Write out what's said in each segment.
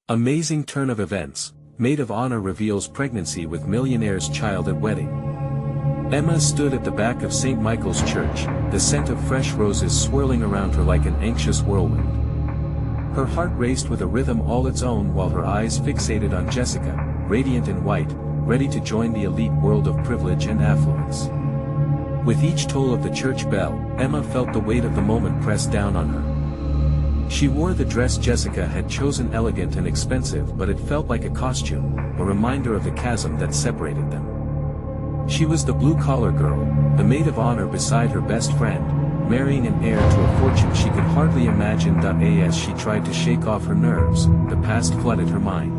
Amazing turn of events, Maid of Honor reveals pregnancy with Millionaire's child at wedding. Emma stood at the back of St. Michael's Church, the scent of fresh roses swirling around her like an anxious whirlwind. Her heart raced with a rhythm all its own while her eyes fixated on Jessica, radiant in white, ready to join the elite world of privilege and affluence. With each toll of the church bell, Emma felt the weight of the moment press down on her. She wore the dress Jessica had chosen, elegant and expensive, but it felt like a costume, a reminder of the chasm that separated them. She was the blue-collar girl, the maid of honor beside her best friend, marrying an heir to a fortune she could hardly imagine. As she tried to shake off her nerves, the past flooded her mind.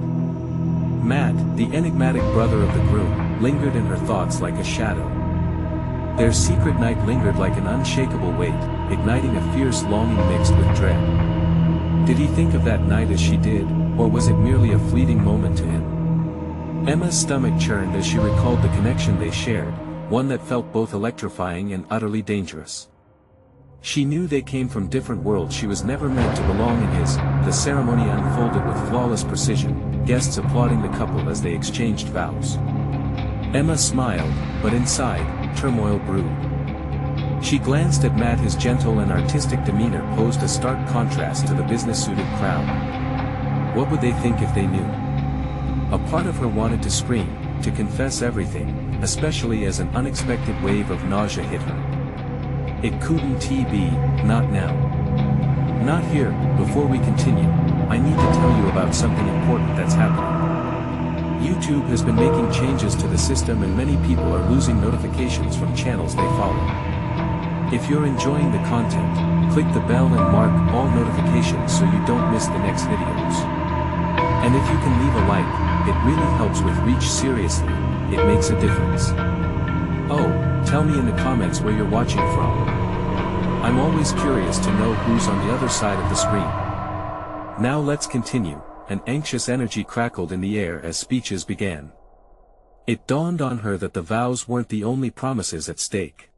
Matt, the enigmatic brother of the groom, lingered in her thoughts like a shadow. Their secret night lingered like an unshakable weight, igniting a fierce longing mixed with dread. Did he think of that night as she did, or was it merely a fleeting moment to him? Emma's stomach churned as she recalled the connection they shared, one that felt both electrifying and utterly dangerous. She knew they came from different worlds. She was never meant to belong in his. The ceremony unfolded with flawless precision, guests applauding the couple as they exchanged vows. Emma smiled, but inside, turmoil brewed. She glanced at Matt. His gentle and artistic demeanor posed a stark contrast to the business-suited crowd. What would they think if they knew? A part of her wanted to scream, to confess everything, especially as an unexpected wave of nausea hit her. It couldn't be, not now. Not here. Before we continue, I need to tell you about something important that's happening. YouTube has been making changes to the system and many people are losing notifications from channels they follow. If you're enjoying the content, click the bell and mark all notifications so you don't miss the next videos. And if you can leave a like, it really helps with reach. Seriously, it makes a difference. Oh, tell me in the comments where you're watching from. I'm always curious to know who's on the other side of the screen. Now let's continue. An anxious energy crackled in the air as speeches began. It dawned on her that the vows weren't the only promises at stake.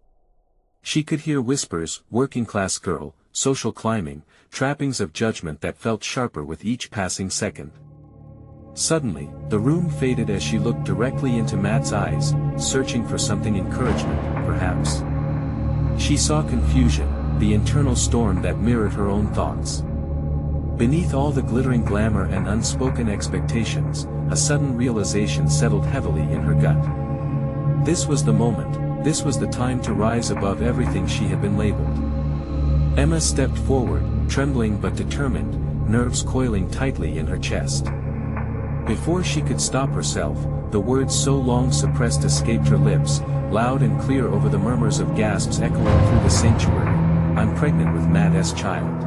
She could hear whispers, working-class girl, social climbing, trappings of judgment that felt sharper with each passing second. Suddenly, the room faded as she looked directly into Matt's eyes, searching for something. Encouragement, perhaps. She saw confusion, the internal storm that mirrored her own thoughts. Beneath all the glittering glamour and unspoken expectations, a sudden realization settled heavily in her gut. This was the moment. This was the time to rise above everything she had been labeled. Emma stepped forward, trembling but determined, nerves coiling tightly in her chest. Before she could stop herself, the words so long suppressed escaped her lips, loud and clear over the murmurs of gasps echoing through the sanctuary. I'm pregnant with Matt's child.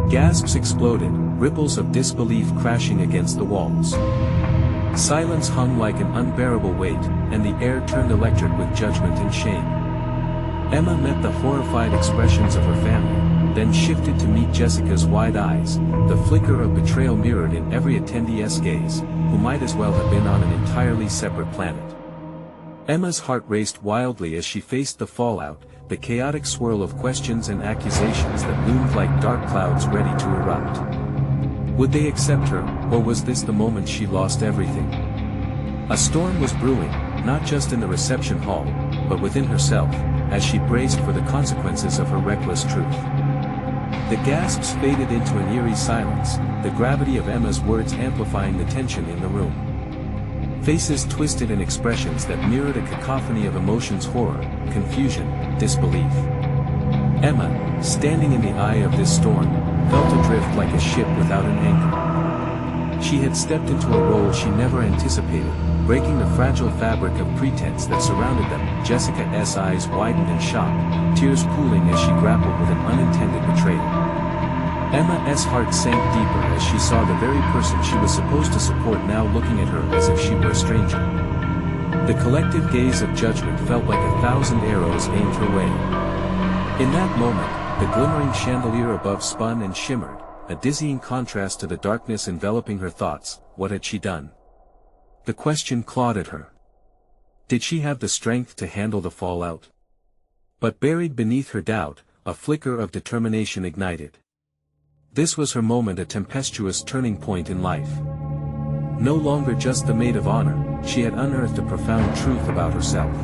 Gasps exploded, ripples of disbelief crashing against the walls. Silence hung like an unbearable weight, and the air turned electric with judgment and shame. Emma met the horrified expressions of her family, then shifted to meet Jessica's wide eyes, the flicker of betrayal mirrored in every attendee's gaze, who might as well have been on an entirely separate planet. Emma's heart raced wildly as she faced the fallout, the chaotic swirl of questions and accusations that loomed like dark clouds ready to erupt. Would they accept her, or was this the moment she lost everything? A storm was brewing, not just in the reception hall, but within herself, as she braced for the consequences of her reckless truth. The gasps faded into an eerie silence, the gravity of Emma's words amplifying the tension in the room. Faces twisted in expressions that mirrored a cacophony of emotions: horror, confusion, disbelief. Emma, standing in the eye of this storm, felt adrift like a ship without an anchor. She had stepped into a role she never anticipated, breaking the fragile fabric of pretense that surrounded them. Jessica's eyes widened in shock, tears pooling as she grappled with an unintended betrayal. Emma's heart sank deeper as she saw the very person she was supposed to support now looking at her as if she were a stranger. The collective gaze of judgment felt like 1,000 arrows aimed her way. In that moment, the glimmering chandelier above spun and shimmered, a dizzying contrast to the darkness enveloping her thoughts. What had she done? The question clawed at her. Did she have the strength to handle the fallout? But buried beneath her doubt, a flicker of determination ignited. This was her moment, a tempestuous turning point in life. No longer just the maid of honor, she had unearthed a profound truth about herself.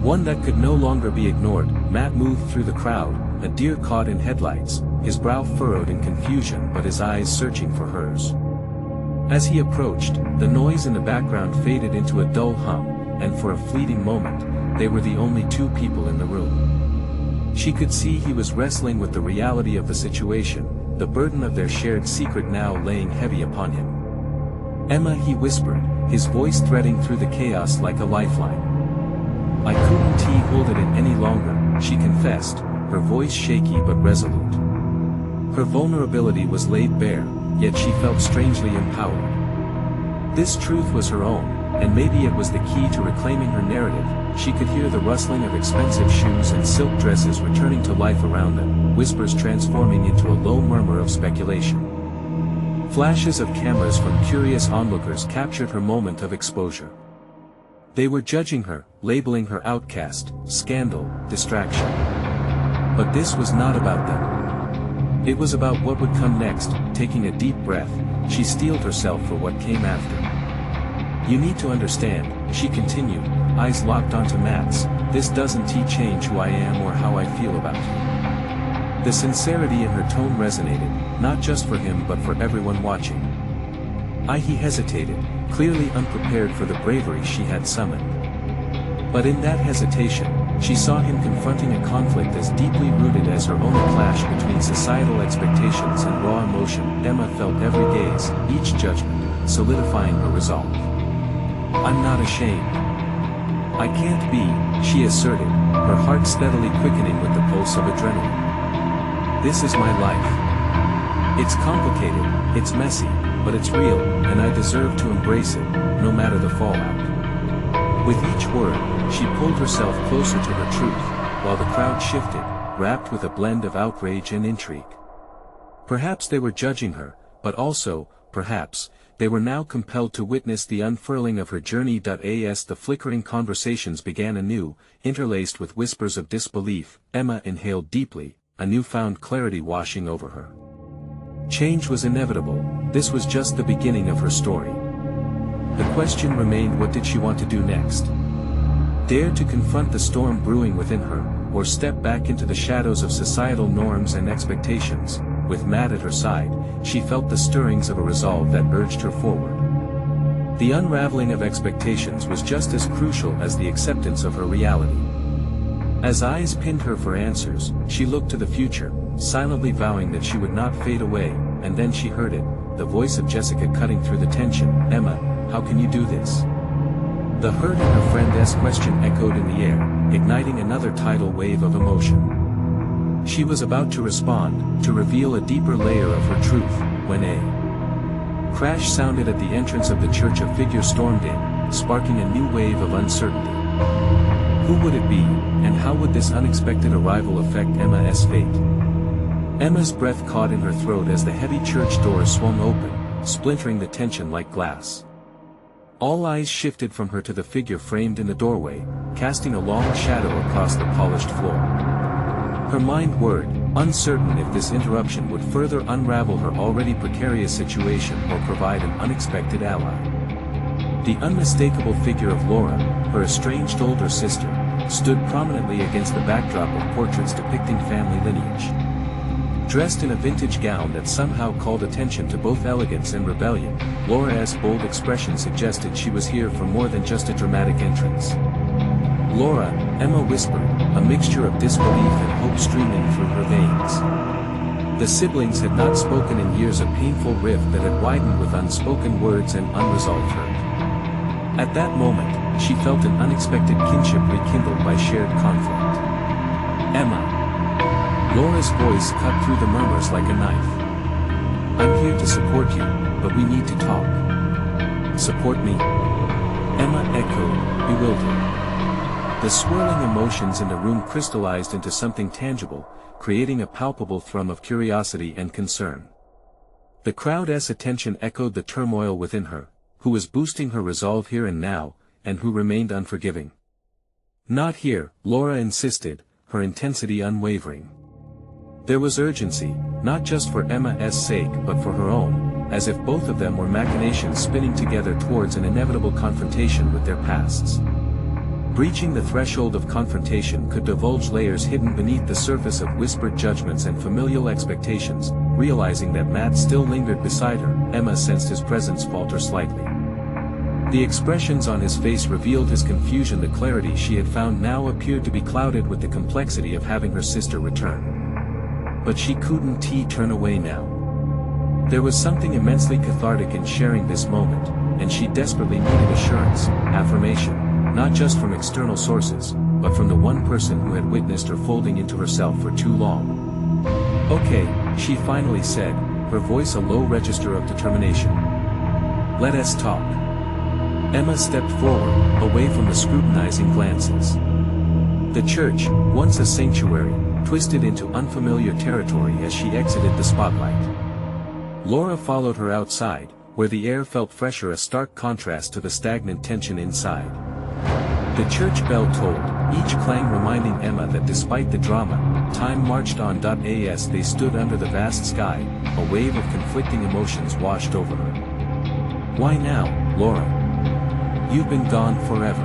One that could no longer be ignored. Matt moved through the crowd, a deer caught in headlights, his brow furrowed in confusion but his eyes searching for hers. As he approached, the noise in the background faded into a dull hum, and for a fleeting moment, they were the only two people in the room. She could see he was wrestling with the reality of the situation, the burden of their shared secret now laying heavy upon him. "Emma," he whispered, his voice threading through the chaos like a lifeline. "I couldn't hold it in any longer," she confessed, her voice shaky but resolute. Her vulnerability was laid bare, yet she felt strangely empowered. This truth was her own, and maybe it was the key to reclaiming her narrative. She could hear the rustling of expensive shoes and silk dresses returning to life around them, whispers transforming into a low murmur of speculation. Flashes of cameras from curious onlookers captured her moment of exposure. They were judging her, labeling her outcast, scandal, distraction. But this was not about them. It was about what would come next. Taking a deep breath, she steeled herself for what came after. "You need to understand," she continued, eyes locked onto Matt's, "this doesn't change who I am or how I feel about you." The sincerity in her tone resonated, not just for him but for everyone watching. He hesitated, clearly unprepared for the bravery she had summoned. But in that hesitation, she saw him confronting a conflict as deeply rooted as her own, a clash between societal expectations and raw emotion. Emma felt every gaze, each judgment, solidifying her resolve. "I'm not ashamed. I can't be," she asserted, her heart steadily quickening with the pulse of adrenaline. "This is my life. It's complicated, it's messy, but it's real, and I deserve to embrace it, no matter the fallout." With each word, she pulled herself closer to her truth, while the crowd shifted, wrapped with a blend of outrage and intrigue. Perhaps they were judging her, but also, perhaps, they were now compelled to witness the unfurling of her journey. As the flickering conversations began anew, interlaced with whispers of disbelief, Emma inhaled deeply, a newfound clarity washing over her. Change was inevitable. This was just the beginning of her story. The question remained, what did she want to do next? Dare to confront the storm brewing within her, or step back into the shadows of societal norms and expectations? With Matt at her side, she felt the stirrings of a resolve that urged her forward. The unraveling of expectations was just as crucial as the acceptance of her reality. As eyes pinned her for answers, she looked to the future, silently vowing that she would not fade away, and then she heard it, the voice of Jessica cutting through the tension. "Emma, how can you do this?" The hurt in her friend's question echoed in the air, igniting another tidal wave of emotion. She was about to respond, to reveal a deeper layer of her truth, when a crash sounded at the entrance of the church. A figure stormed in, sparking a new wave of uncertainty. Who would it be, and how would this unexpected arrival affect Emma's fate? Emma's breath caught in her throat as the heavy church doors swung open, splintering the tension like glass. All eyes shifted from her to the figure framed in the doorway, casting a long shadow across the polished floor. Her mind whirred, uncertain if this interruption would further unravel her already precarious situation or provide an unexpected ally. The unmistakable figure of Laura, her estranged older sister, stood prominently against the backdrop of portraits depicting family lineage. Dressed in a vintage gown that somehow called attention to both elegance and rebellion, Laura's bold expression suggested she was here for more than just a dramatic entrance. "Laura," Emma whispered, a mixture of disbelief and hope streaming through her veins. The siblings had not spoken in years, a painful rift that had widened with unspoken words and unresolved hurt. At that moment, she felt an unexpected kinship rekindled by shared conflict. "Emma." Laura's voice cut through the murmurs like a knife. "I'm here to support you, but we need to talk." "Support me?" Emma echoed, bewildered. The swirling emotions in the room crystallized into something tangible, creating a palpable thrum of curiosity and concern. The crowd's attention echoed the turmoil within her, who was boosting her resolve here and now, and who remained unforgiving. "Not here," Laura insisted, her intensity unwavering. There was urgency, not just for Emma's sake but for her own, as if both of them were machinations spinning together towards an inevitable confrontation with their pasts. Breaching the threshold of confrontation could divulge layers hidden beneath the surface of whispered judgments and familial expectations. Realizing that Matt still lingered beside her, Emma sensed his presence falter slightly. The expressions on his face revealed his confusion. The clarity she had found now appeared to be clouded with the complexity of having her sister return. But she couldn't turn away now. There was something immensely cathartic in sharing this moment, and she desperately needed assurance, affirmation. Not just from external sources, but from the one person who had witnessed her folding into herself for too long. "Okay," she finally said, her voice a low register of determination. "Let us talk." Emma stepped forward, away from the scrutinizing glances. The church, once a sanctuary, twisted into unfamiliar territory as she exited the spotlight. Laura followed her outside, where the air felt fresher, a stark contrast to the stagnant tension inside. The church bell tolled, each clang reminding Emma that despite the drama, time marched on. As they stood under the vast sky, a wave of conflicting emotions washed over her. "Why now, Laura? You've been gone forever."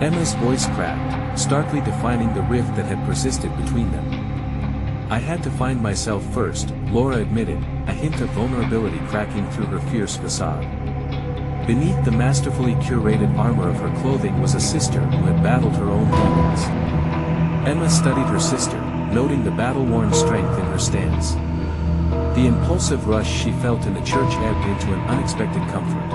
Emma's voice cracked, starkly defining the rift that had persisted between them. "I had to find myself first," Laura admitted, a hint of vulnerability cracking through her fierce facade. Beneath the masterfully curated armor of her clothing was a sister who had battled her own demons. Emma studied her sister, noting the battle-worn strength in her stance. The impulsive rush she felt in the church ebbed into an unexpected comfort.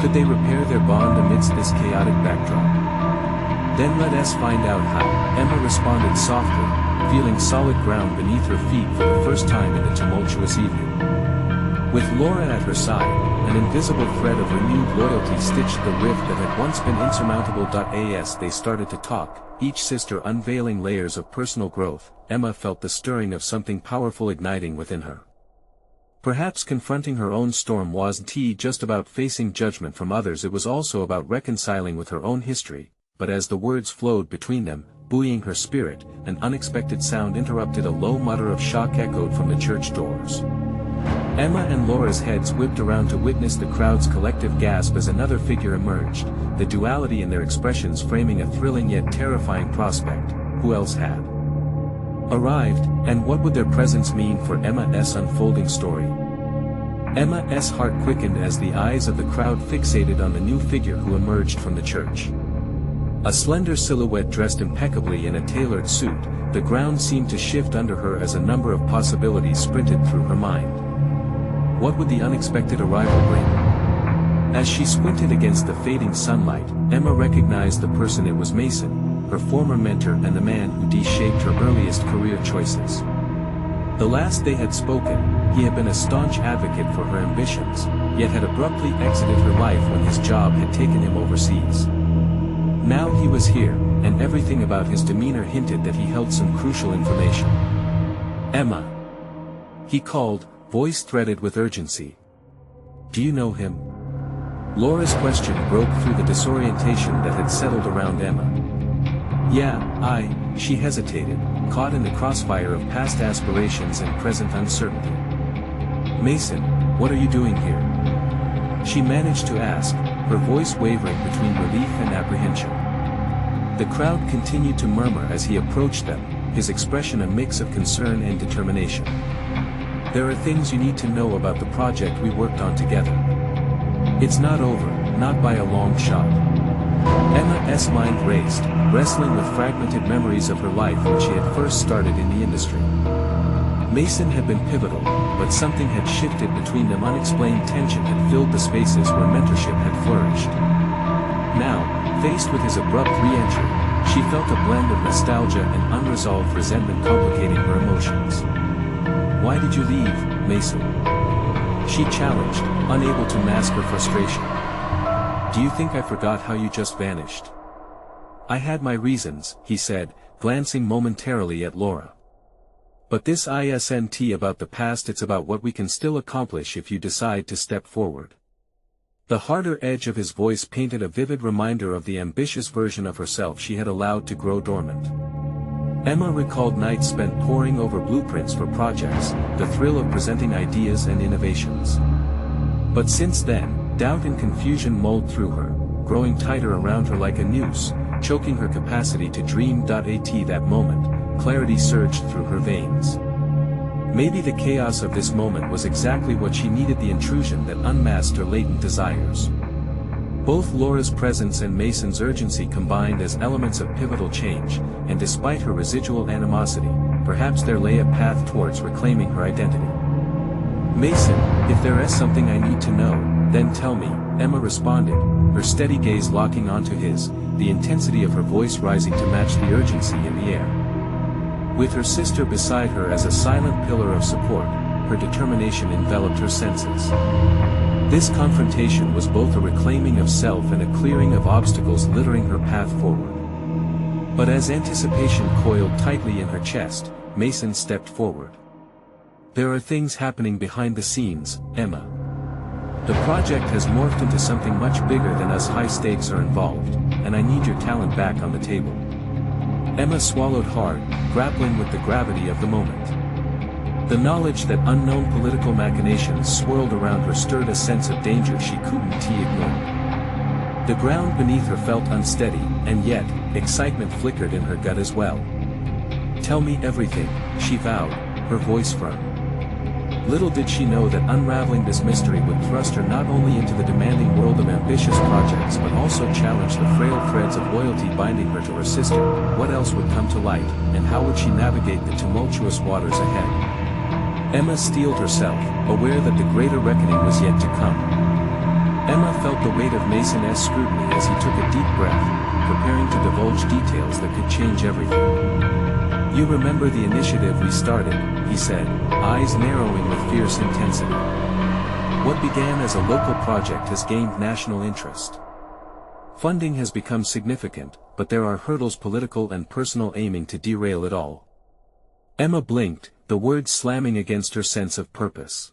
Could they repair their bond amidst this chaotic backdrop? "Then let us find out how," Emma responded softly, feeling solid ground beneath her feet for the first time in the tumultuous evening. With Laura at her side, an invisible thread of renewed loyalty stitched the rift that had once been insurmountable. As they started to talk, each sister unveiling layers of personal growth, Emma felt the stirring of something powerful igniting within her. Perhaps confronting her own storm wasn't just about facing judgment from others, it was also about reconciling with her own history. But as the words flowed between them, buoying her spirit, an unexpected sound interrupted. A low mutter of shock echoed from the church doors. Emma and Laura's heads whipped around to witness the crowd's collective gasp as another figure emerged, the duality in their expressions framing a thrilling yet terrifying prospect. Who else had arrived, and what would their presence mean for Emma's unfolding story? Emma's heart quickened as the eyes of the crowd fixated on the new figure who emerged from the church. A slender silhouette dressed impeccably in a tailored suit, the ground seemed to shift under her as a number of possibilities sprinted through her mind. What would the unexpected arrival bring? As she squinted against the fading sunlight, Emma recognized the person. It was Mason, her former mentor and the man who shaped her earliest career choices. The last they had spoken, he had been a staunch advocate for her ambitions, yet had abruptly exited her life when his job had taken him overseas. Now he was here, and everything about his demeanor hinted that he held some crucial information. "Emma," he called, voice threaded with urgency. "Do you know him?" Laura's question broke through the disorientation that had settled around Emma. "Yeah, she hesitated, caught in the crossfire of past aspirations and present uncertainty. "Mason, what are you doing here?" she managed to ask, her voice wavering between relief and apprehension. The crowd continued to murmur as he approached them, his expression a mix of concern and determination. "There are things you need to know about the project we worked on together. It's not over, not by a long shot." Emma's mind raced, wrestling with fragmented memories of her life when she had first started in the industry. Mason had been pivotal, but something had shifted between them. Unexplained tension had filled the spaces where mentorship had flourished. Now, faced with his abrupt re-entry, she felt a blend of nostalgia and unresolved resentment complicating her emotions. "Why did you leave, Mason?" she challenged, unable to mask her frustration. "Do you think I forgot how you just vanished?" "I had my reasons," he said, glancing momentarily at Laura. "But this isn't about the past, it's about what we can still accomplish if you decide to step forward." The harder edge of his voice painted a vivid reminder of the ambitious version of herself she had allowed to grow dormant. Emma recalled nights spent poring over blueprints for projects, the thrill of presenting ideas and innovations. But since then, doubt and confusion mulled through her, growing tighter around her like a noose, choking her capacity to dream. At that moment, clarity surged through her veins. Maybe the chaos of this moment was exactly what she needed, the intrusion that unmasked her latent desires. Both Laura's presence and Mason's urgency combined as elements of pivotal change, and despite her residual animosity, perhaps there lay a path towards reclaiming her identity. "Mason, if there is something I need to know, then tell me," Emma responded, her steady gaze locking onto his, the intensity of her voice rising to match the urgency in the air. With her sister beside her as a silent pillar of support, her determination enveloped her senses. This confrontation was both a reclaiming of self and a clearing of obstacles littering her path forward. But as anticipation coiled tightly in her chest, Mason stepped forward. "There are things happening behind the scenes, Emma. The project has morphed into something much bigger than us. High stakes are involved, and I need your talent back on the table." Emma swallowed hard, grappling with the gravity of the moment. The knowledge that unknown political machinations swirled around her stirred a sense of danger she couldn't ignore. The ground beneath her felt unsteady, and yet, excitement flickered in her gut as well. "Tell me everything," she vowed, her voice firm. Little did she know that unraveling this mystery would thrust her not only into the demanding world of ambitious projects but also challenge the frail threads of loyalty binding her to her sister. What else would come to light, and how would she navigate the tumultuous waters ahead? Emma steeled herself, aware that the greater reckoning was yet to come. Emma felt the weight of Mason's scrutiny as he took a deep breath, preparing to divulge details that could change everything. "You remember the initiative we started," he said, eyes narrowing with fierce intensity. "What began as a local project has gained national interest. Funding has become significant, but there are hurdles, political and personal, aiming to derail it all." Emma blinked, the words slamming against her sense of purpose.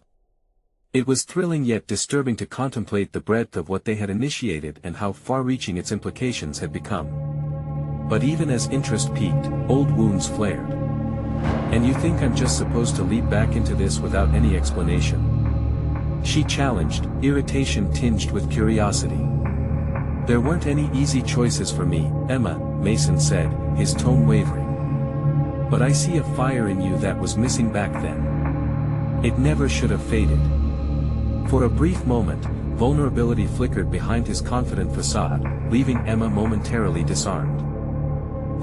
It was thrilling yet disturbing to contemplate the breadth of what they had initiated and how far-reaching its implications had become. But even as interest peaked, old wounds flared. "And you think I'm just supposed to leap back into this without any explanation?" she challenged, irritation tinged with curiosity. "There weren't any easy choices for me, Emma," Mason said, his tone wavering. "But I see a fire in you that was missing back then. It never should have faded." For a brief moment, vulnerability flickered behind his confident facade, leaving Emma momentarily disarmed.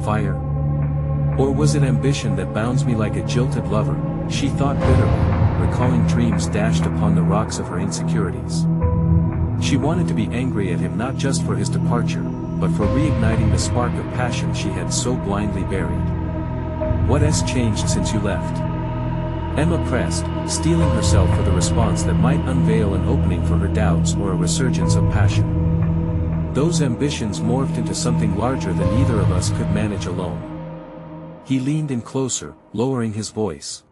Fire? Or was it ambition that bounds me like a jilted lover, she thought bitterly, recalling dreams dashed upon the rocks of her insecurities. She wanted to be angry at him not just for his departure, but for reigniting the spark of passion she had so blindly buried. "What has changed since you left?" Emma pressed, steeling herself for the response that might unveil an opening for her doubts or a resurgence of passion. "Those ambitions morphed into something larger than either of us could manage alone." He leaned in closer, lowering his voice.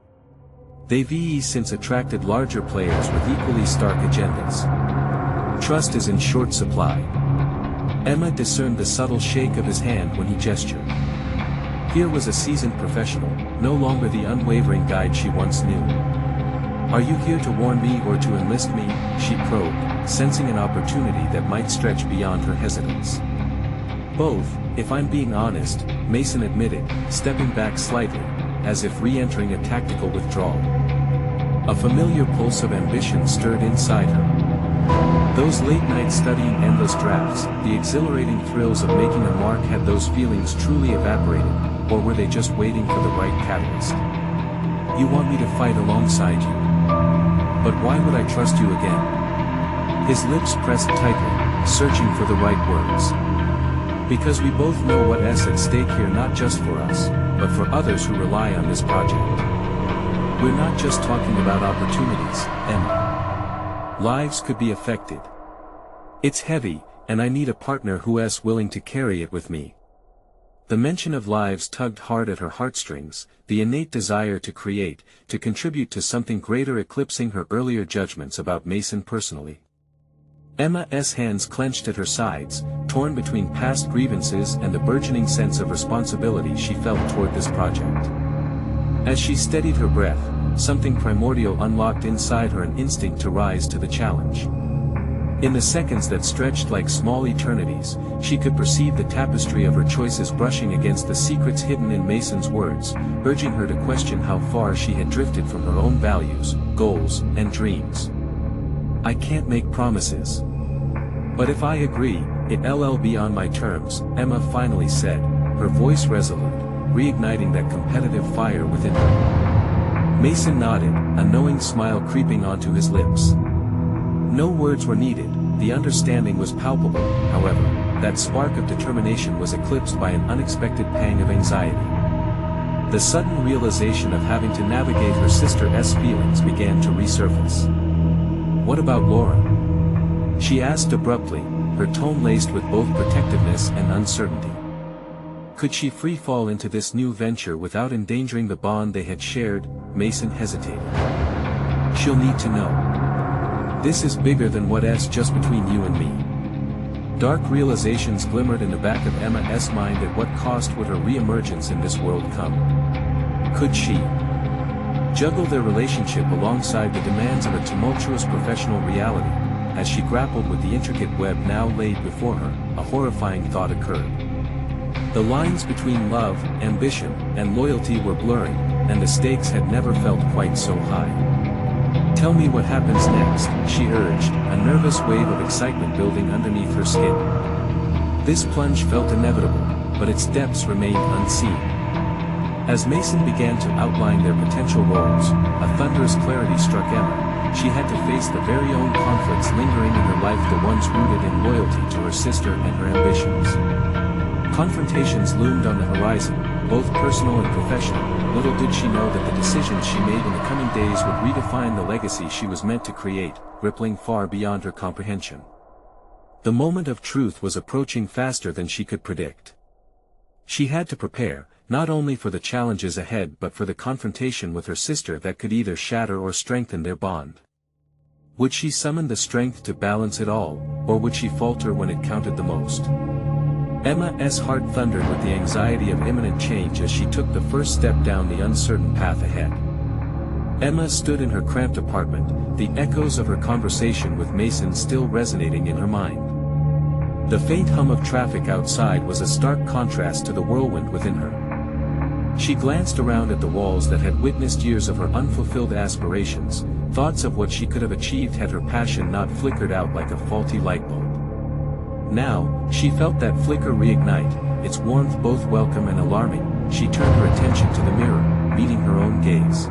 "They've since attracted larger players with equally stark agendas. Trust is in short supply." Emma discerned the subtle shake of his hand when he gestured. Here was a seasoned professional, no longer the unwavering guide she once knew. "Are you here to warn me or to enlist me?" she probed, sensing an opportunity that might stretch beyond her hesitance. "Both, if I'm being honest," Mason admitted, stepping back slightly, as if re-entering a tactical withdrawal. A familiar pulse of ambition stirred inside her. Those late nights studying endless drafts, the exhilarating thrills of making a mark, had those feelings truly evaporated, or were they just waiting for the right catalyst? "You want me to fight alongside you? But why would I trust you again?" His lips pressed tightly, searching for the right words. "Because we both know what's at stake here, not just for us, but for others who rely on this project. We're not just talking about opportunities, Emma. Lives could be affected. It's heavy, and I need a partner who's willing to carry it with me." The mention of lives tugged hard at her heartstrings, the innate desire to create, to contribute to something greater eclipsing her earlier judgments about Mason personally. Emma's hands clenched at her sides, torn between past grievances and the burgeoning sense of responsibility she felt toward this project. As she steadied her breath, something primordial unlocked inside her, an instinct to rise to the challenge. In the seconds that stretched like small eternities, she could perceive the tapestry of her choices brushing against the secrets hidden in Mason's words, urging her to question how far she had drifted from her own values, goals, and dreams. "I can't make promises. But if I agree, it'll be on my terms," Emma finally said, her voice resolute, reigniting that competitive fire within her. Mason nodded, a knowing smile creeping onto his lips. No words were needed, the understanding was palpable. However, that spark of determination was eclipsed by an unexpected pang of anxiety. The sudden realization of having to navigate her sister's feelings began to resurface. "What about Laura?" she asked abruptly, her tone laced with both protectiveness and uncertainty. Could she free fall into this new venture without endangering the bond they had shared? Mason hesitated. "She'll need to know. This is bigger than what's just between you and me." Dark realizations glimmered in the back of Emma's mind. At what cost would her re-emergence in this world come? Could she juggle their relationship alongside the demands of a tumultuous professional reality? As she grappled with the intricate web now laid before her, a horrifying thought occurred. The lines between love, ambition, and loyalty were blurring, and the stakes had never felt quite so high. "Tell me what happens next," she urged, a nervous wave of excitement building underneath her skin. This plunge felt inevitable, but its depths remained unseen. As Mason began to outline their potential roles, a thunderous clarity struck Emma. She had to face the very own conflicts lingering in her life, the ones rooted in loyalty to her sister and her ambitions. Confrontations loomed on the horizon, both personal and professional. Little did she know that the decisions she made in the coming days would redefine the legacy she was meant to create, rippling far beyond her comprehension. The moment of truth was approaching faster than she could predict. She had to prepare, not only for the challenges ahead but for the confrontation with her sister that could either shatter or strengthen their bond. Would she summon the strength to balance it all, or would she falter when it counted the most? Emma's heart thundered with the anxiety of imminent change as she took the first step down the uncertain path ahead. Emma stood in her cramped apartment, the echoes of her conversation with Mason still resonating in her mind. The faint hum of traffic outside was a stark contrast to the whirlwind within her. She glanced around at the walls that had witnessed years of her unfulfilled aspirations, thoughts of what she could have achieved had her passion not flickered out like a faulty light bulb. Now, she felt that flicker reignite, its warmth both welcome and alarming. She turned her attention to the mirror, meeting her own gaze.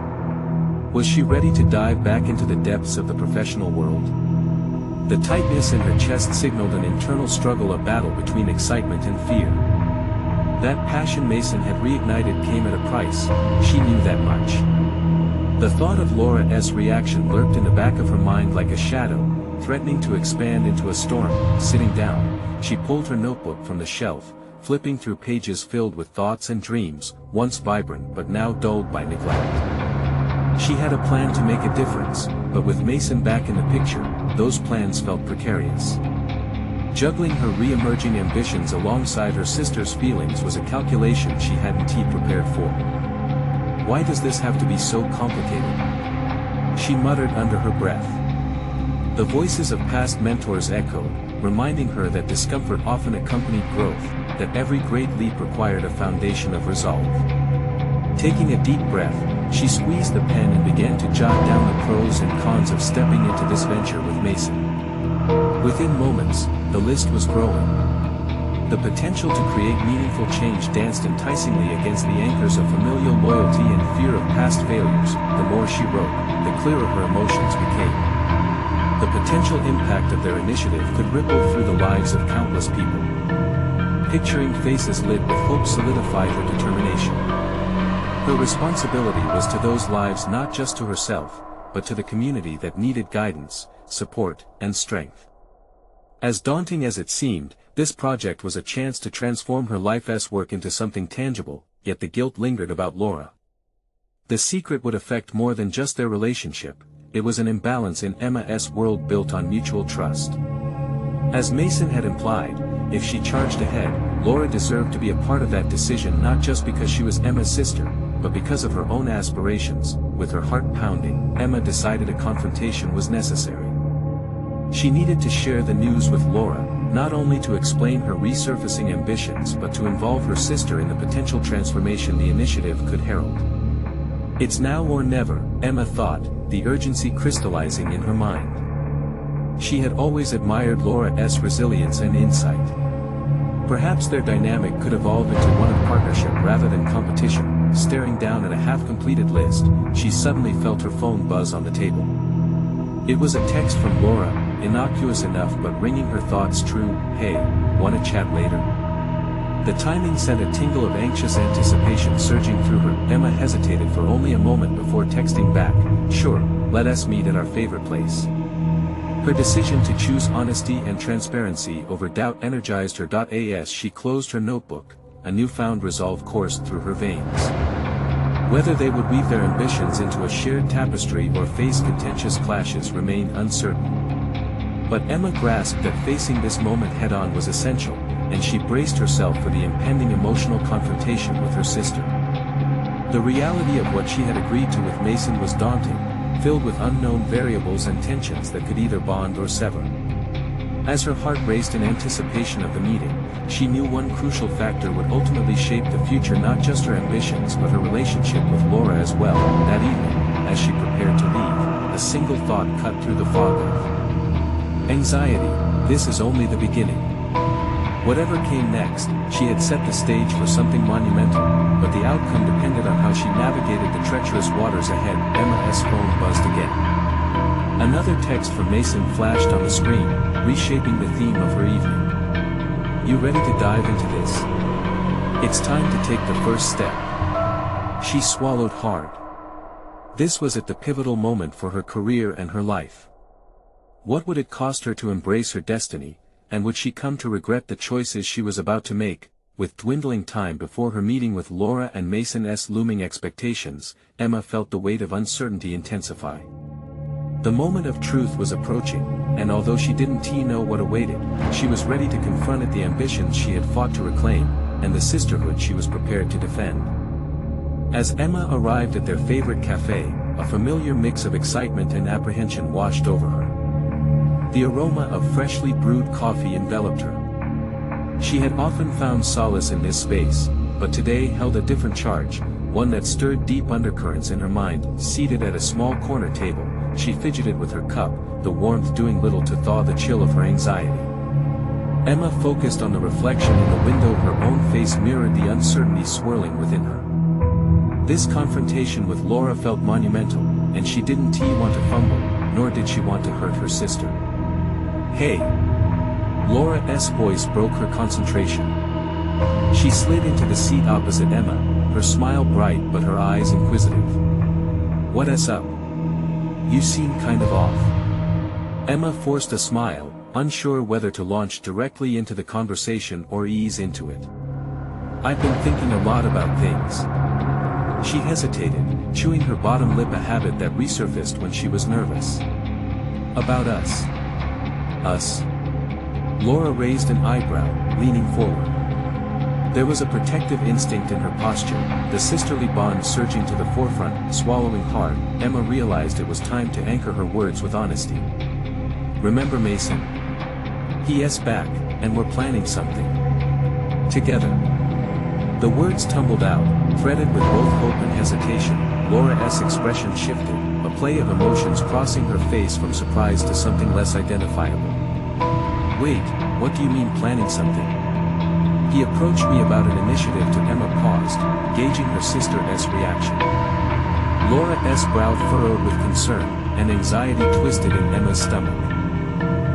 Was she ready to dive back into the depths of the professional world? The tightness in her chest signaled an internal struggle, a battle between excitement and fear. That passion Mason had reignited came at a price, she knew that much. The thought of Laura's reaction lurked in the back of her mind like a shadow, threatening to expand into a storm. Sitting down, she pulled her notebook from the shelf, flipping through pages filled with thoughts and dreams, once vibrant but now dulled by neglect. She had a plan to make a difference, but with Mason back in the picture, those plans felt precarious. Juggling her re-emerging ambitions alongside her sister's feelings was a calculation she hadn't prepared for. "Why does this have to be so complicated?" she muttered under her breath. The voices of past mentors echoed, reminding her that discomfort often accompanied growth, that every great leap required a foundation of resolve. Taking a deep breath, she squeezed the pen and began to jot down the pros and cons of stepping into this venture with Mason. Within moments, the list was growing. The potential to create meaningful change danced enticingly against the anchors of familial loyalty and fear of past failures. The more she wrote, the clearer her emotions became. The potential impact of their initiative could ripple through the lives of countless people. Picturing faces lit with hope solidified her determination. Her responsibility was to those lives, not just to herself, but to the community that needed guidance, support, and strength. As daunting as it seemed, this project was a chance to transform her life's work into something tangible, yet the guilt lingered about Laura. The secret would affect more than just their relationship. It was an imbalance in Emma's world built on mutual trust. As Mason had implied, if she charged ahead, Laura deserved to be a part of that decision, not just because she was Emma's sister, but because of her own aspirations. With her heart pounding, Emma decided a confrontation was necessary. She needed to share the news with Laura, not only to explain her resurfacing ambitions but to involve her sister in the potential transformation the initiative could herald. It's now or never, Emma thought, the urgency crystallizing in her mind. She had always admired Laura's resilience and insight. Perhaps their dynamic could evolve into one of partnership rather than competition. Staring down at a half-completed list, she suddenly felt her phone buzz on the table. It was a text from Laura, innocuous enough but ringing her thoughts true. "Hey, wanna chat later?" The timing sent a tingle of anxious anticipation surging through her. Emma hesitated for only a moment before texting back, "Sure, let us meet at our favorite place." Her decision to choose honesty and transparency over doubt energized her. As she closed her notebook, a newfound resolve coursed through her veins. Whether they would weave their ambitions into a shared tapestry or face contentious clashes remained uncertain. But Emma grasped that facing this moment head-on was essential, and she braced herself for the impending emotional confrontation with her sister. The reality of what she had agreed to with Mason was daunting, filled with unknown variables and tensions that could either bond or sever. As her heart raced in anticipation of the meeting, she knew one crucial factor would ultimately shape the future, not just her ambitions but her relationship with Laura as well. That evening, as she prepared to leave, a single thought cut through the fog of anxiety: this is only the beginning. Whatever came next, she had set the stage for something monumental, but the outcome depended on how she navigated the treacherous waters ahead. Emma's phone buzzed again. Another text from Mason flashed on the screen, reshaping the theme of her evening. "You ready to dive into this? It's time to take the first step." She swallowed hard. This was at the pivotal moment for her career and her life. What would it cost her to embrace her destiny, and would she come to regret the choices she was about to make? With dwindling time before her meeting with Laura and Mason's looming expectations, Emma felt the weight of uncertainty intensify. The moment of truth was approaching, and although she didn't know what awaited, she was ready to confront it: the ambitions she had fought to reclaim, and the sisterhood she was prepared to defend. As Emma arrived at their favorite cafe, a familiar mix of excitement and apprehension washed over her. The aroma of freshly brewed coffee enveloped her. She had often found solace in this space, but today held a different charge, one that stirred deep undercurrents in her mind. Seated at a small corner table, she fidgeted with her cup, the warmth doing little to thaw the chill of her anxiety. Emma focused on the reflection in the window. Her own face mirrored the uncertainty swirling within her. This confrontation with Laura felt monumental, and she didn't want to fumble, nor did she want to hurt her sister. "Hey!" Laura's voice broke her concentration. She slid into the seat opposite Emma, her smile bright but her eyes inquisitive. "What's up? You seem kind of off." Emma forced a smile, unsure whether to launch directly into the conversation or ease into it. "I've been thinking a lot about things." She hesitated, chewing her bottom lip, a habit that resurfaced when she was nervous. "About us." "Us?" Laura raised an eyebrow, leaning forward. There was a protective instinct in her posture, the sisterly bond surging to the forefront. Swallowing hard, Emma realized it was time to anchor her words with honesty. "Remember Mason? He's back, and we're planning something together." The words tumbled out, threaded with both hope and hesitation. Laura's expression shifted, a play of emotions crossing her face from surprise to something less identifiable. "Wait, what do you mean planning something?" "He approached me about an initiative to..." Emma paused, gauging her sister's reaction. Laura's brow furrowed with concern, and anxiety twisted in Emma's stomach.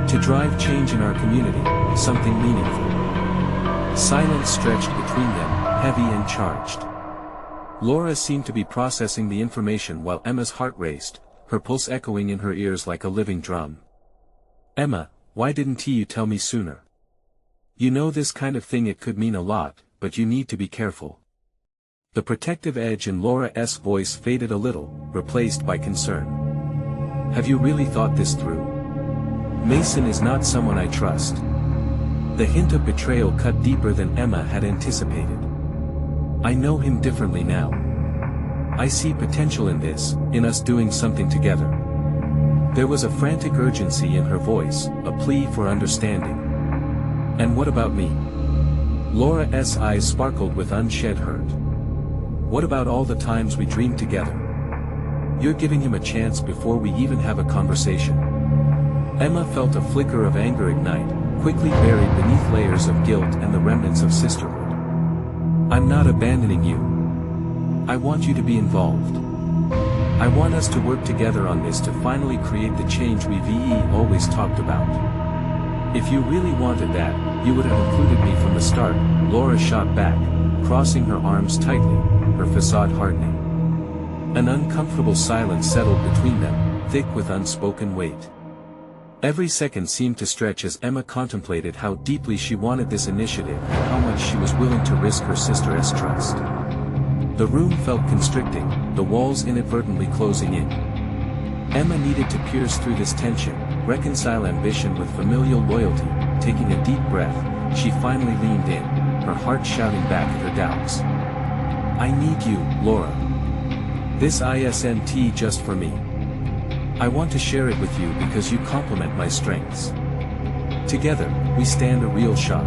"To drive change in our community, something meaningful." Silence stretched between them, heavy and charged. Laura seemed to be processing the information while Emma's heart raced, her pulse echoing in her ears like a living drum. "Emma, why didn't you tell me sooner? You know, this kind of thing, it could mean a lot, but you need to be careful." The protective edge in Laura's voice faded a little, replaced by concern. "Have you really thought this through? Mason is not someone I trust." The hint of betrayal cut deeper than Emma had anticipated. I know him differently now. I see potential in this, in us doing something together. There was a frantic urgency in her voice, a plea for understanding. And what about me? Laura's eyes sparkled with unshed hurt. What about all the times we dreamed together? You're giving him a chance before we even have a conversation. Emma felt a flicker of anger ignite, quickly buried beneath layers of guilt and the remnants of sisterhood. I'm not abandoning you. I want you to be involved. I want us to work together on this to finally create the change we've always talked about. If you really wanted that, you would have included me from the start, Laura shot back, crossing her arms tightly, her facade hardening. An uncomfortable silence settled between them, thick with unspoken weight. Every second seemed to stretch as Emma contemplated how deeply she wanted this initiative and how much she was willing to risk her sister's trust. The room felt constricting, the walls inadvertently closing in. Emma needed to pierce through this tension, reconcile ambition with familial loyalty. Taking a deep breath, she finally leaned in, her heart shouting back at her doubts. I need you, Laura. This isn't just for me. I want to share it with you because you complement my strengths. Together, we stand a real shot.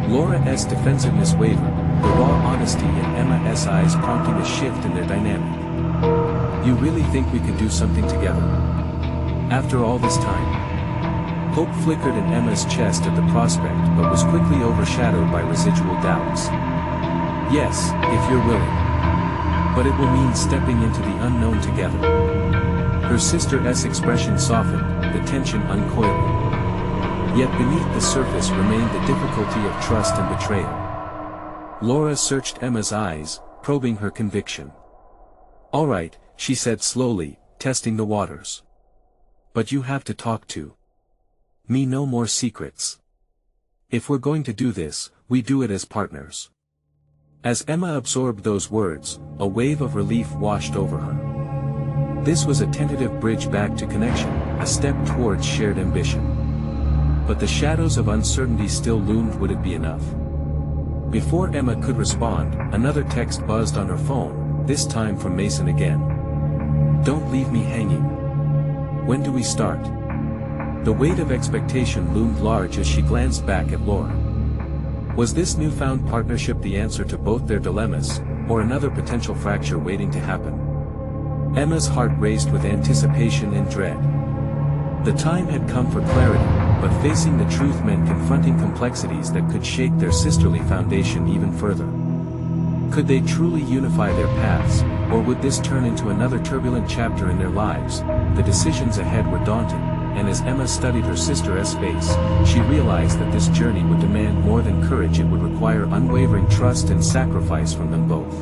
Laura's defensiveness wavered, the raw honesty in Emma's eyes prompting a shift in their dynamic. You really think we could do something together? After all this time? Hope flickered in Emma's chest at the prospect but was quickly overshadowed by residual doubts. Yes, if you're willing. But it will mean stepping into the unknown together. Her sister's expression softened, the tension uncoiling. Yet beneath the surface remained the difficulty of trust and betrayal. Laura searched Emma's eyes, probing her conviction. All right, she said slowly, testing the waters. But you have to talk to me, no more secrets. If we're going to do this, we do it as partners. As Emma absorbed those words, a wave of relief washed over her. This was a tentative bridge back to connection, a step towards shared ambition. But the shadows of uncertainty still loomed. Would it be enough? Before Emma could respond, another text buzzed on her phone, this time from Mason again. Don't leave me hanging. When do we start? The weight of expectation loomed large as she glanced back at Laura. Was this newfound partnership the answer to both their dilemmas, or another potential fracture waiting to happen? Emma's heart raced with anticipation and dread. The time had come for clarity, but facing the truth meant confronting complexities that could shake their sisterly foundation even further. Could they truly unify their paths, or would this turn into another turbulent chapter in their lives? The decisions ahead were daunting, and as Emma studied her sister's face, she realized that this journey would demand more than courage. It would require unwavering trust and sacrifice from them both.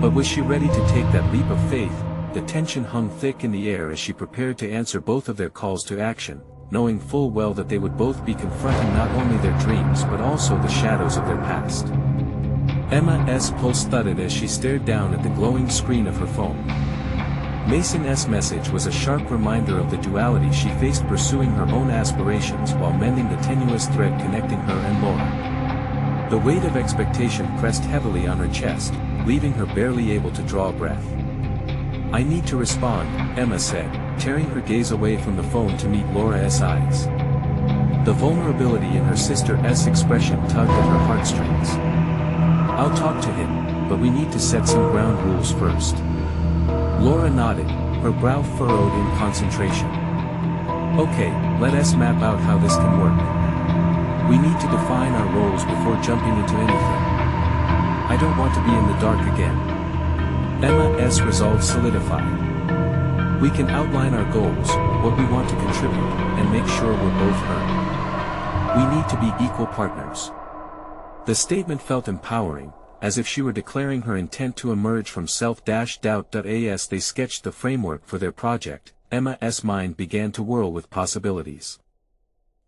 But was she ready to take that leap of faith? The tension hung thick in the air as she prepared to answer both of their calls to action, knowing full well that they would both be confronting not only their dreams but also the shadows of their past. Emma's pulse thudded as she stared down at the glowing screen of her phone. Mason's message was a sharp reminder of the duality she faced, pursuing her own aspirations while mending the tenuous thread connecting her and Laura. The weight of expectation pressed heavily on her chest, leaving her barely able to draw a breath. I need to respond, Emma said, tearing her gaze away from the phone to meet Laura's eyes. The vulnerability in her sister's expression tugged at her heartstrings. I'll talk to him, but we need to set some ground rules first. Laura nodded, her brow furrowed in concentration. Okay, let us map out how this can work. We need to define our roles before jumping into anything. I don't want to be in the dark again. Emma's resolve solidified. We can outline our goals, what we want to contribute, and make sure we're both earned. We need to be equal partners. The statement felt empowering, as if she were declaring her intent to emerge from self-doubt. As they sketched the framework for their project, Emma's mind began to whirl with possibilities.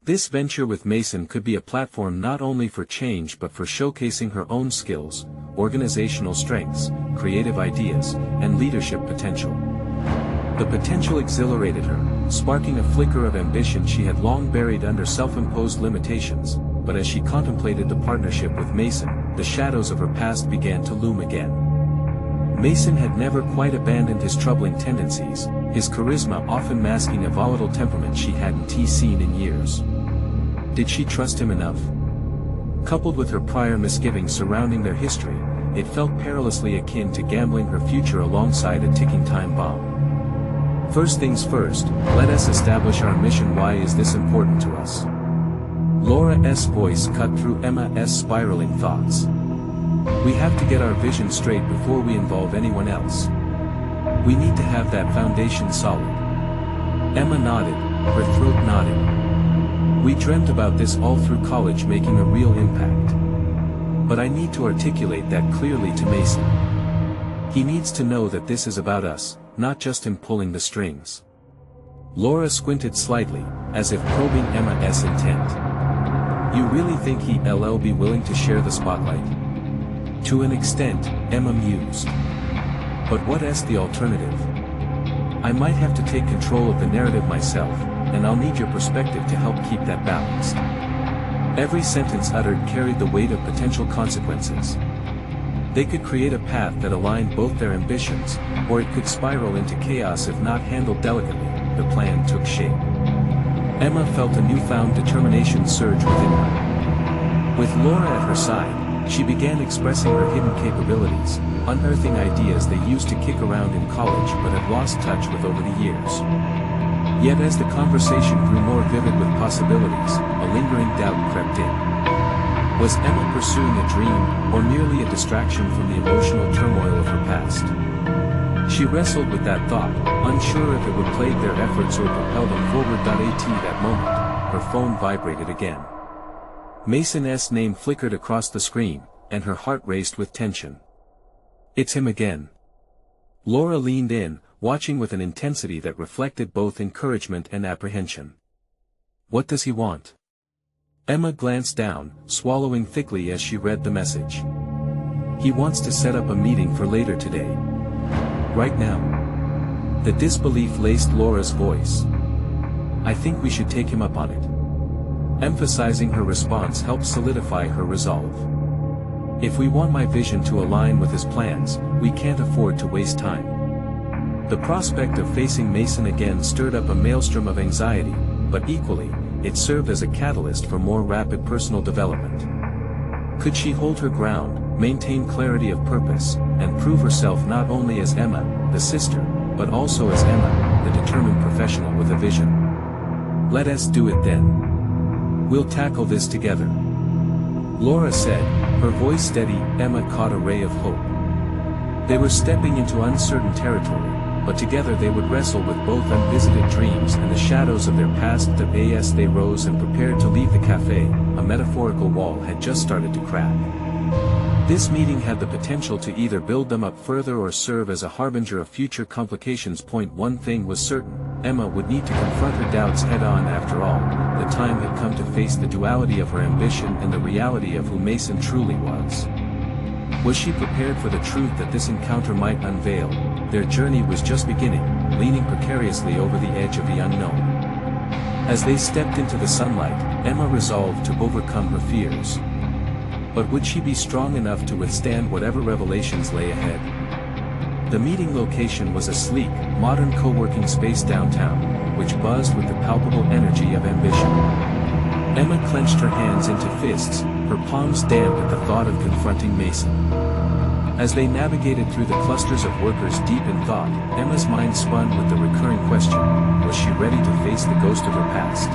This venture with Mason could be a platform not only for change but for showcasing her own skills, organizational strengths, creative ideas, and leadership potential. The potential exhilarated her, sparking a flicker of ambition she had long buried under self-imposed limitations, but as she contemplated the partnership with Mason, the shadows of her past began to loom again. Mason had never quite abandoned his troubling tendencies, his charisma often masking a volatile temperament she hadn't seen in years. Did she trust him enough? Coupled with her prior misgivings surrounding their history, it felt perilously akin to gambling her future alongside a ticking time bomb. First things first, let us establish our mission. Why is this important to us? Laura's voice cut through Emma's spiraling thoughts. We have to get our vision straight before we involve anyone else. We need to have that foundation solid. Emma nodded, her throat nodding. We dreamt about this all through college, making a real impact. But I need to articulate that clearly to Mason. He needs to know that this is about us, not just him pulling the strings. Laura squinted slightly, as if probing Emma's intent. You really think he'll be willing to share the spotlight? To an extent, Emma mused. But what's the alternative? I might have to take control of the narrative myself, and I'll need your perspective to help keep that balanced. Every sentence uttered carried the weight of potential consequences. They could create a path that aligned both their ambitions, or it could spiral into chaos if not handled delicately. The plan took shape. Emma felt a newfound determination surge within her. With Laura at her side, she began expressing her hidden capabilities, unearthing ideas they used to kick around in college but had lost touch with over the years. Yet as the conversation grew more vivid with possibilities, a lingering doubt crept in. Was Emma pursuing a dream, or merely a distraction from the emotional turmoil of her past? She wrestled with that thought, unsure if it would plague their efforts or propel them forward. At that moment, her phone vibrated again. Mason's name flickered across the screen, and her heart raced with tension. It's him again. Laura leaned in, watching with an intensity that reflected both encouragement and apprehension. What does he want? Emma glanced down, swallowing thickly as she read the message. He wants to set up a meeting for later today. Right now. The disbelief laced Laura's voice. I think we should take him up on it. Emphasizing her response helped solidify her resolve. If we want my vision to align with his plans, we can't afford to waste time. The prospect of facing Mason again stirred up a maelstrom of anxiety, but equally, it served as a catalyst for more rapid personal development. Could she hold her ground, maintain clarity of purpose, and prove herself not only as Emma, the sister, but also as Emma, the determined professional with a vision? Let us do it then. We'll tackle this together. Laura said, her voice steady. Emma caught a ray of hope. They were stepping into uncertain territory, but together they would wrestle with both unvisited dreams and the shadows of their past. As they rose and prepared to leave the cafe, a metaphorical wall had just started to crack. This meeting had the potential to either build them up further or serve as a harbinger of future complications. One thing was certain, Emma would need to confront her doubts head-on. After all, the time had come to face the duality of her ambition and the reality of who Mason truly was. Was she prepared for the truth that this encounter might unveil? Their journey was just beginning, leaning precariously over the edge of the unknown. As they stepped into the sunlight, Emma resolved to overcome her fears. But would she be strong enough to withstand whatever revelations lay ahead? The meeting location was a sleek, modern co-working space downtown, which buzzed with the palpable energy of ambition. Emma clenched her hands into fists, her palms damp at the thought of confronting Mason. As they navigated through the clusters of workers deep in thought, Emma's mind spun with the recurring question, was she ready to face the ghost of her past?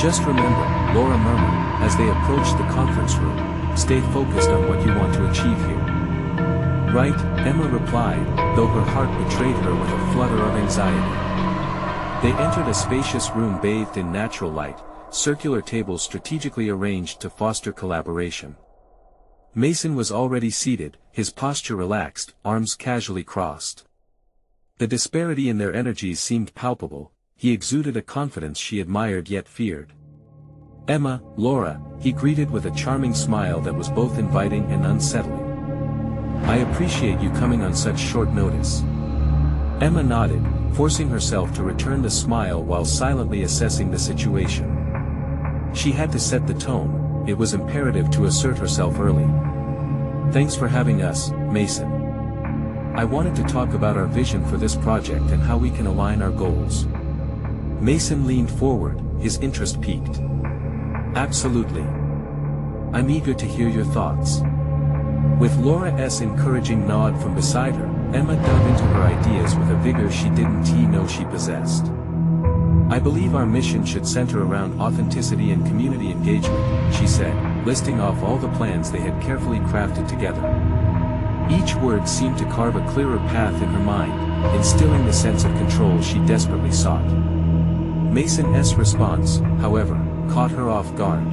Just remember, Laura murmured, as they approached the conference room, stay focused on what you want to achieve here. Right, Emma replied, though her heart betrayed her with a flutter of anxiety. They entered a spacious room bathed in natural light, circular tables strategically arranged to foster collaboration. Mason was already seated, his posture relaxed, arms casually crossed. The disparity in their energies seemed palpable. He exuded a confidence she admired yet feared. Emma, Laura, he greeted with a charming smile that was both inviting and unsettling. I appreciate you coming on such short notice. Emma nodded, forcing herself to return the smile while silently assessing the situation. She had to set the tone, it was imperative to assert herself early. "Thanks for having us, Mason. I wanted to talk about our vision for this project and how we can align our goals." Mason leaned forward, his interest piqued. "Absolutely. I'm eager to hear your thoughts." With Laura's encouraging nod from beside her, Emma dove into her ideas with a vigor she didn't know she possessed. "I believe our mission should center around authenticity and community engagement," she said, listing off all the plans they had carefully crafted together. Each word seemed to carve a clearer path in her mind, instilling the sense of control she desperately sought. Mason's response, however, caught her off guard.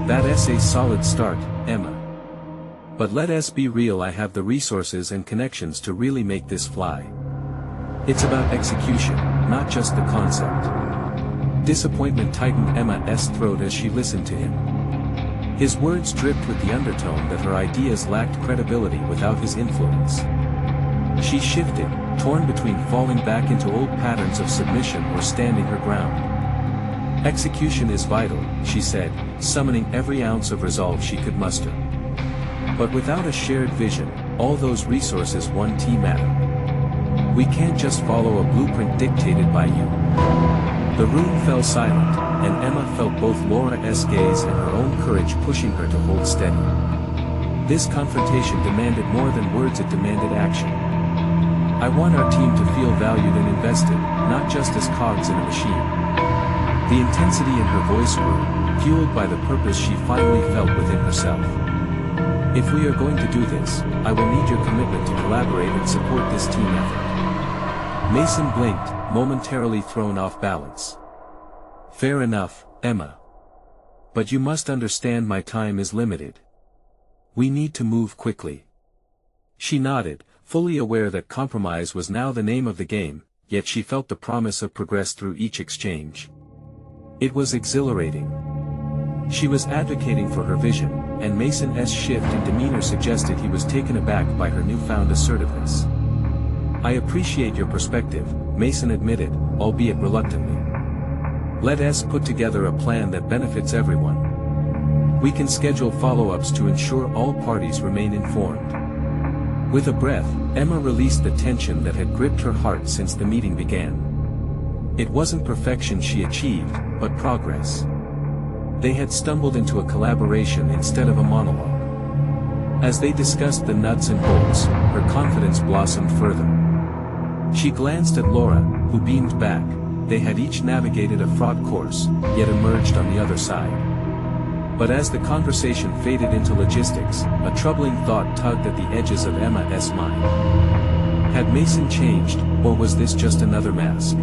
"That's a solid start, Emma. But let us be real, I have the resources and connections to really make this fly. It's about execution, not just the concept." Disappointment tightened Emma's throat as she listened to him. His words dripped with the undertone that her ideas lacked credibility without his influence. She shifted, torn between falling back into old patterns of submission or standing her ground. "Execution is vital," she said, summoning every ounce of resolve she could muster. "But without a shared vision, all those resources won't matter. We can't just follow a blueprint dictated by you." The room fell silent, and Emma felt both Laura's gaze and her own courage pushing her to hold steady. This confrontation demanded more than words, it demanded action. "I want our team to feel valued and invested, not just as cogs in a machine." The intensity in her voice grew, fueled by the purpose she finally felt within herself. "If we are going to do this, I will need your commitment to collaborate and support this team effort." Mason blinked, momentarily thrown off balance. "Fair enough, Emma. But you must understand my time is limited. We need to move quickly." She nodded, fully aware that compromise was now the name of the game, yet she felt the promise of progress through each exchange. It was exhilarating. She was advocating for her vision, and Mason's shift in demeanor suggested he was taken aback by her newfound assertiveness. "I appreciate your perspective," Mason admitted, albeit reluctantly. "Let us put together a plan that benefits everyone. We can schedule follow-ups to ensure all parties remain informed." With a breath, Emma released the tension that had gripped her heart since the meeting began. It wasn't perfection she achieved, but progress. They had stumbled into a collaboration instead of a monologue. As they discussed the nuts and bolts, her confidence blossomed further. She glanced at Laura, who beamed back. They had each navigated a fraught course, yet emerged on the other side. But as the conversation faded into logistics, a troubling thought tugged at the edges of Emma's mind. Had Mason changed, or was this just another mask?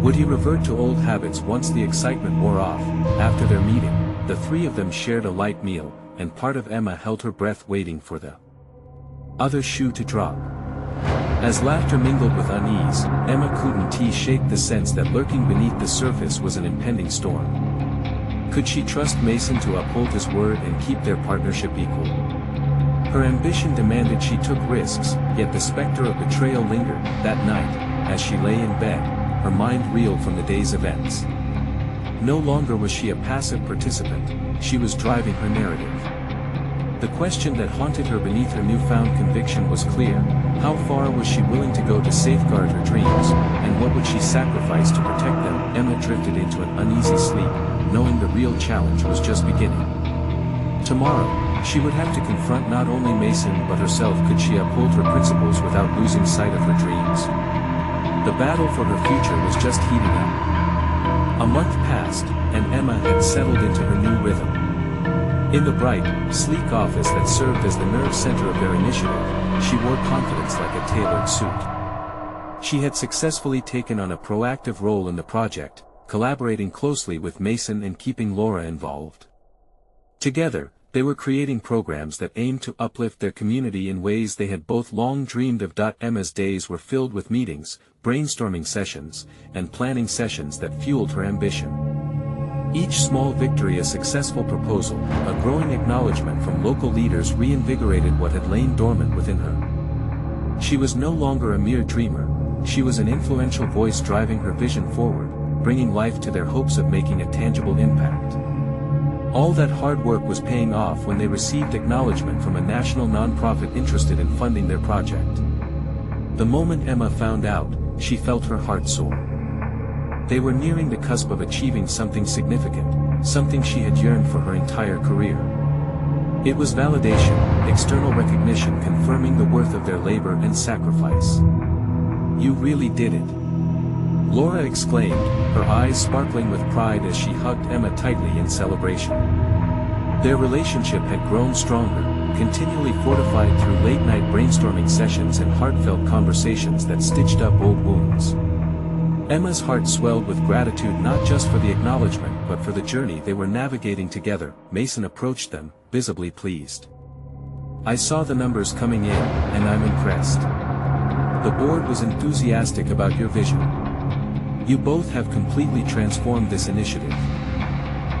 Would he revert to old habits once the excitement wore off? After their meeting, the three of them shared a light meal, and part of Emma held her breath waiting for the other shoe to drop. As laughter mingled with unease, Emma couldn't shake the sense that lurking beneath the surface was an impending storm. Could she trust Mason to uphold his word and keep their partnership equal? Her ambition demanded she took risks, yet the specter of betrayal lingered. That night, as she lay in bed, her mind reeled from the day's events. No longer was she a passive participant, she was driving her narrative. The question that haunted her beneath her newfound conviction was clear: how far was she willing to go to safeguard her dreams, and what would she sacrifice to protect them? Emma drifted into an uneasy sleep, knowing the real challenge was just beginning. Tomorrow, she would have to confront not only Mason but herself. Could she uphold her principles without losing sight of her dreams? The battle for her future was just heating up. A month passed, and Emma had settled into her new rhythm. In the bright, sleek office that served as the nerve center of their initiative, she wore confidence like a tailored suit. She had successfully taken on a proactive role in the project, collaborating closely with Mason and keeping Laura involved. Together, they were creating programs that aimed to uplift their community in ways they had both long dreamed of. Emma's days were filled with meetings, brainstorming sessions, and planning sessions that fueled her ambition. Each small victory, a successful proposal, a growing acknowledgement from local leaders, reinvigorated what had lain dormant within her. She was no longer a mere dreamer, she was an influential voice driving her vision forward, bringing life to their hopes of making a tangible impact. All that hard work was paying off when they received acknowledgement from a national nonprofit interested in funding their project. The moment Emma found out, she felt her heart soar. They were nearing the cusp of achieving something significant, something she had yearned for her entire career. It was validation, external recognition confirming the worth of their labor and sacrifice. "You really did it," Laura exclaimed, her eyes sparkling with pride as she hugged Emma tightly in celebration. Their relationship had grown stronger, continually fortified through late-night brainstorming sessions and heartfelt conversations that stitched up old wounds. Emma's heart swelled with gratitude not just for the acknowledgement but for the journey they were navigating together. Mason approached them, visibly pleased. "I saw the numbers coming in, and I'm impressed. The board was enthusiastic about your vision. You both have completely transformed this initiative."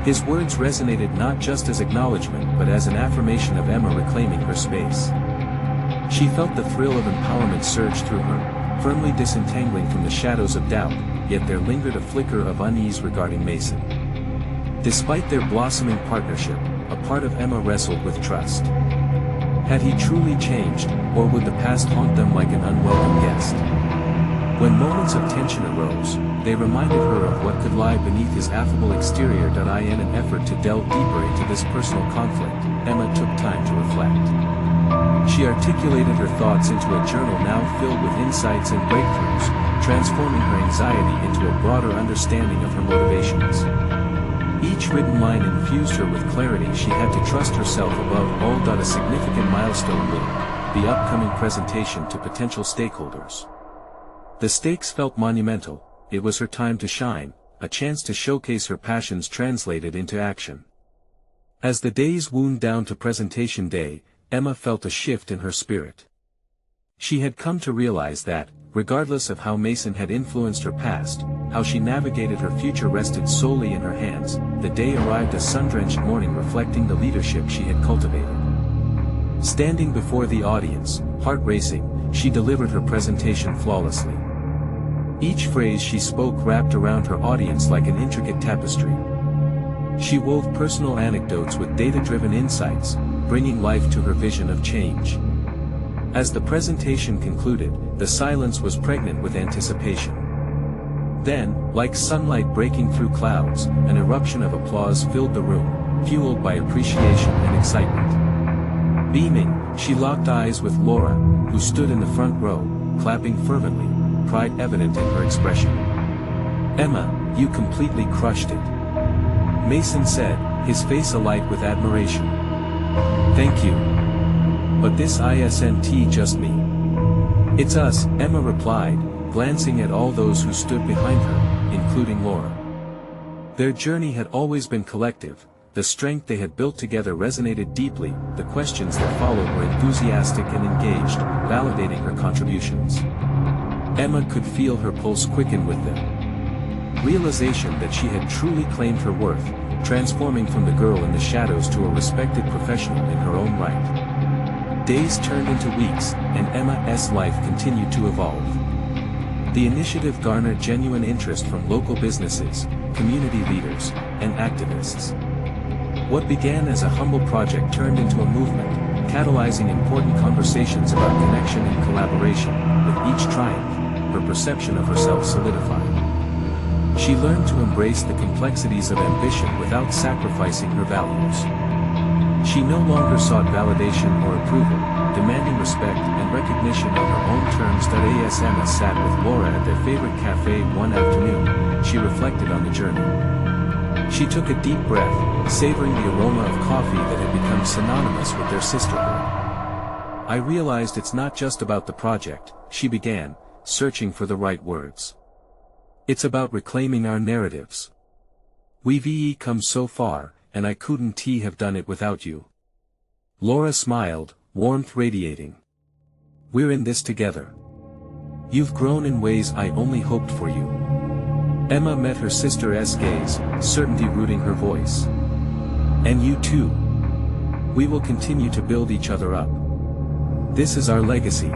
His words resonated not just as acknowledgement but as an affirmation of Emma reclaiming her space. She felt the thrill of empowerment surge through her, firmly disentangling from the shadows of doubt, yet there lingered a flicker of unease regarding Mason. Despite their blossoming partnership, a part of Emma wrestled with trust. Had he truly changed, or would the past haunt them like an unwelcome guest? When moments of tension arose, they reminded her of what could lie beneath his affable exterior. In an effort to delve deeper into this personal conflict, Emma took time to reflect. She articulated her thoughts into a journal now filled with insights and breakthroughs, transforming her anxiety into a broader understanding of her motivations. Each written line infused her with clarity. She had to trust herself above all. A significant milestone loomed, the upcoming presentation to potential stakeholders. The stakes felt monumental. It was her time to shine, a chance to showcase her passions translated into action. As the days wound down to presentation day, Emma felt a shift in her spirit. She had come to realize that, regardless of how Mason had influenced her past, how she navigated her future rested solely in her hands. The day arrived, a sun-drenched morning reflecting the leadership she had cultivated. Standing before the audience, heart racing, she delivered her presentation flawlessly. Each phrase she spoke wrapped around her audience like an intricate tapestry. She wove personal anecdotes with data-driven insights, bringing life to her vision of change. As the presentation concluded, the silence was pregnant with anticipation. Then, like sunlight breaking through clouds, an eruption of applause filled the room, fueled by appreciation and excitement. Beaming, she locked eyes with Laura, who stood in the front row, clapping fervently, pride evident in her expression. "Emma, you completely crushed it," Mason said, his face alight with admiration. "Thank you. But this isn't just me. It's us," Emma replied, glancing at all those who stood behind her, including Laura. Their journey had always been collective. The strength they had built together resonated deeply. The questions that followed were enthusiastic and engaged, validating her contributions. Emma could feel her pulse quicken with them. Realization that she had truly claimed her worth, transforming from the girl in the shadows to a respected professional in her own right. Days turned into weeks, and Emma's life continued to evolve. The initiative garnered genuine interest from local businesses, community leaders, and activists. What began as a humble project turned into a movement, catalyzing important conversations about connection and collaboration. With each triumph, her perception of herself solidified. She learned to embrace the complexities of ambition without sacrificing her values. She no longer sought validation or approval, demanding respect and recognition on her own terms. Emma sat with Laura at their favorite cafe one afternoon. She reflected on the journey. She took a deep breath, savoring the aroma of coffee that had become synonymous with their sisterhood. "I realized it's not just about the project," she began, searching for the right words. "It's about reclaiming our narratives. We've come so far, and I couldn't have done it without you." Laura smiled, warmth radiating. "We're in this together. You've grown in ways I only hoped for you." Emma met her sister's gaze, certainty rooting her voice. "And you too. We will continue to build each other up. This is our legacy."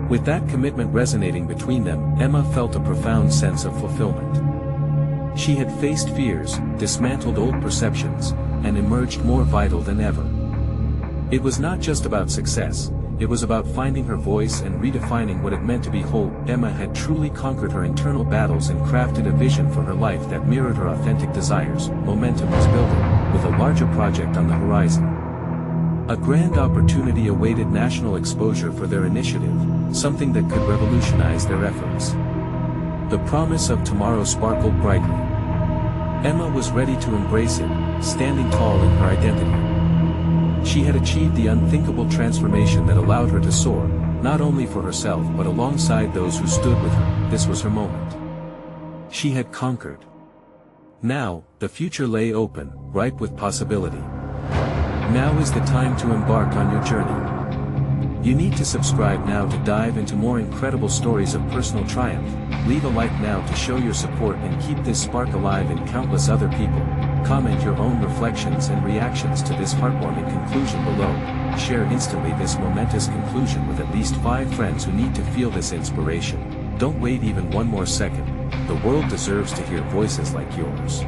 With that commitment resonating between them, Emma felt a profound sense of fulfillment. She had faced fears, dismantled old perceptions, and emerged more vital than ever. It was not just about success, it was about finding her voice and redefining what it meant to be whole. Emma had truly conquered her internal battles and crafted a vision for her life that mirrored her authentic desires. Momentum was building, with a larger project on the horizon. A grand opportunity awaited national exposure for their initiative, something that could revolutionize their efforts. The promise of tomorrow sparkled brightly. Emma was ready to embrace it, standing tall in her identity. She had achieved the unthinkable transformation that allowed her to soar, not only for herself but alongside those who stood with her. This was her moment. She had conquered. Now, the future lay open, ripe with possibility. Now is the time to embark on your journey. You need to subscribe now to dive into more incredible stories of personal triumph. Leave a like now to show your support and keep this spark alive in countless other people. Comment your own reflections and reactions to this heartwarming conclusion below. Share instantly this momentous conclusion with at least 5 friends who need to feel this inspiration. Don't wait even one more second. The world deserves to hear voices like yours.